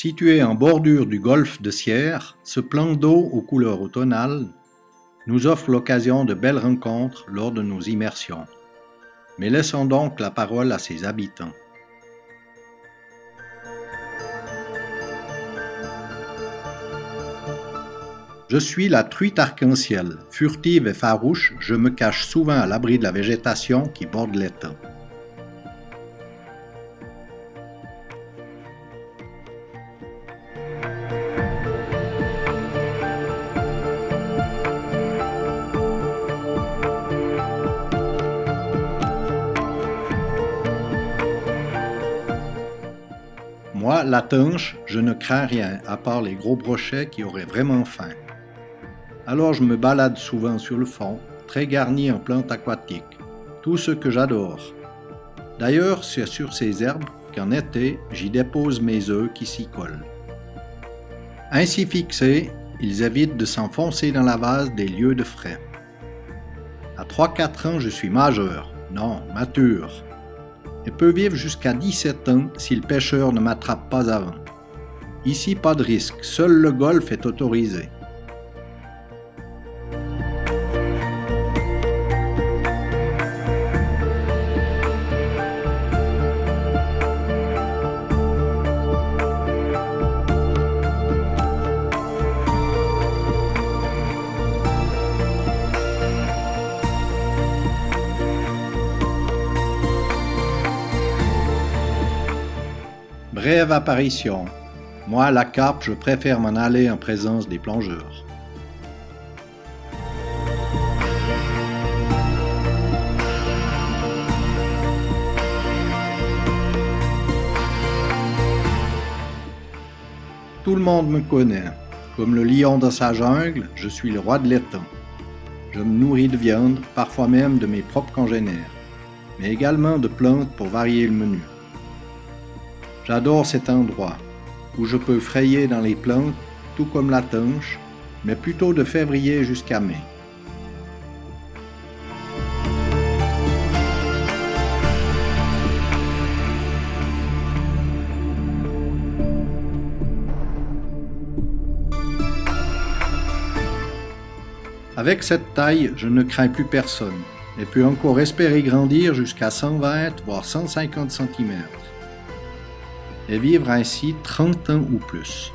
Situé en bordure du golfe de Sierre, ce plan d'eau aux couleurs automnales nous offre l'occasion de belles rencontres lors de nos immersions. Mais laissons donc la parole à ses habitants. Je suis la truite arc-en-ciel. Furtive et farouche, je me cache souvent à l'abri de la végétation qui borde l'étang. Moi, la tanche, je ne crains rien, à part les gros brochets qui auraient vraiment faim. Alors je me balade souvent sur le fond, très garni en plantes aquatiques, tout ce que j'adore. D'ailleurs, c'est sur ces herbes qu'en été, j'y dépose mes œufs qui s'y collent. Ainsi fixés, ils évitent de s'enfoncer dans la vase des lieux de frais. À 3-4 ans, je suis majeur, non, mature, et peux vivre jusqu'à 17 ans si le pêcheur ne m'attrape pas avant. Ici, pas de risque, seul le golfe est autorisé. Brève apparition. Moi, la carpe, je préfère m'en aller en présence des plongeurs. Tout le monde me connaît. Comme le lion dans sa jungle, je suis le roi de l'étang. Je me nourris de viande, parfois même de mes propres congénères, mais également de plantes pour varier le menu. J'adore cet endroit, où je peux frayer dans les plantes, tout comme la tanche, mais plutôt de février jusqu'à mai. Avec cette taille, je ne crains plus personne, et peux encore espérer grandir jusqu'à 120 voire 150 cm. Et vivre ainsi 30 ans ou plus.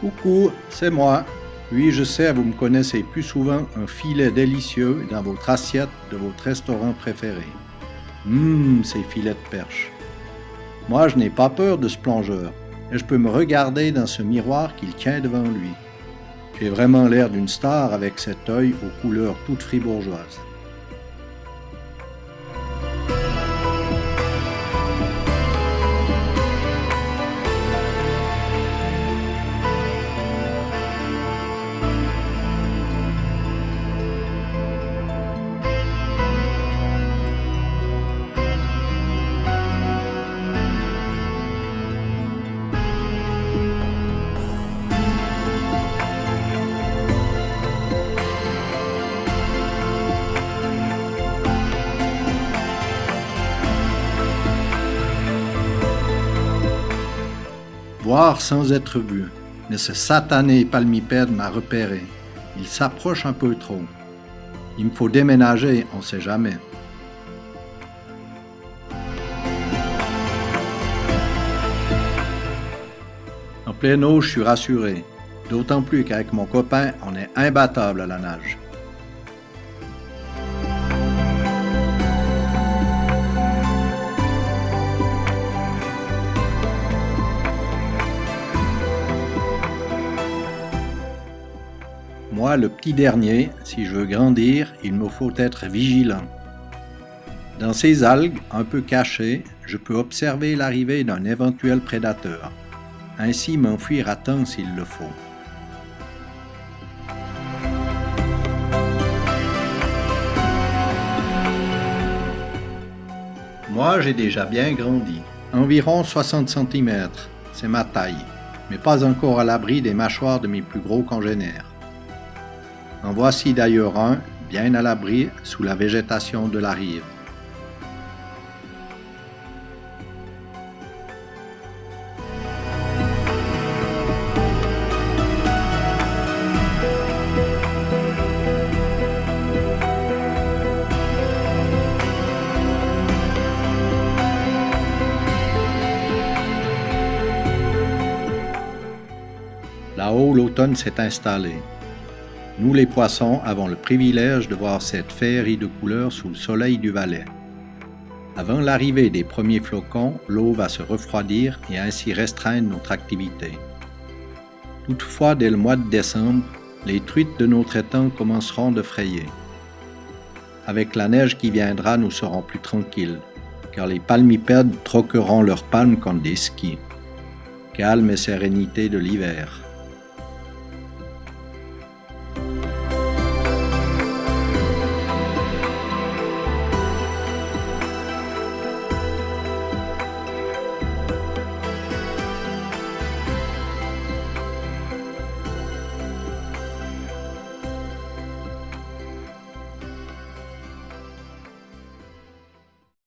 Coucou, c'est moi. Oui, je sais, vous me connaissez plus souvent un filet délicieux dans votre assiette de votre restaurant préféré. Ces filets de perche. Moi, je n'ai pas peur de ce plongeur. Et je peux me regarder dans ce miroir qu'il tient devant lui. J'ai vraiment l'air d'une star avec cet œil aux couleurs toutes fribourgeoises. Voir sans être vu, mais ce satané palmipède m'a repéré. Il s'approche un peu trop. Il me faut déménager, on ne sait jamais. En pleine eau, je suis rassuré. D'autant plus qu'avec mon copain, on est imbattable à la nage. Moi, le petit dernier, si je veux grandir, il me faut être vigilant. Dans ces algues, un peu cachées, je peux observer l'arrivée d'un éventuel prédateur. Ainsi m'enfuir à temps s'il le faut. Moi, j'ai déjà bien grandi, environ 60 cm, c'est ma taille. mais pas encore à l'abri des mâchoires de mes plus gros congénères. En voici d'ailleurs un, bien à l'abri, sous la végétation de la rive. Là-haut, l'automne s'est installé. Nous, les poissons, avons le privilège de voir cette féerie de couleurs sous le soleil du Valais. Avant l'arrivée des premiers flocons, l'eau va se refroidir et ainsi restreindre notre activité. Toutefois, dès le mois de décembre, les truites de notre étang commenceront de frayer. Avec la neige qui viendra, nous serons plus tranquilles, car les palmipèdes troqueront leurs palmes contre des skis. Calme et sérénité de l'hiver.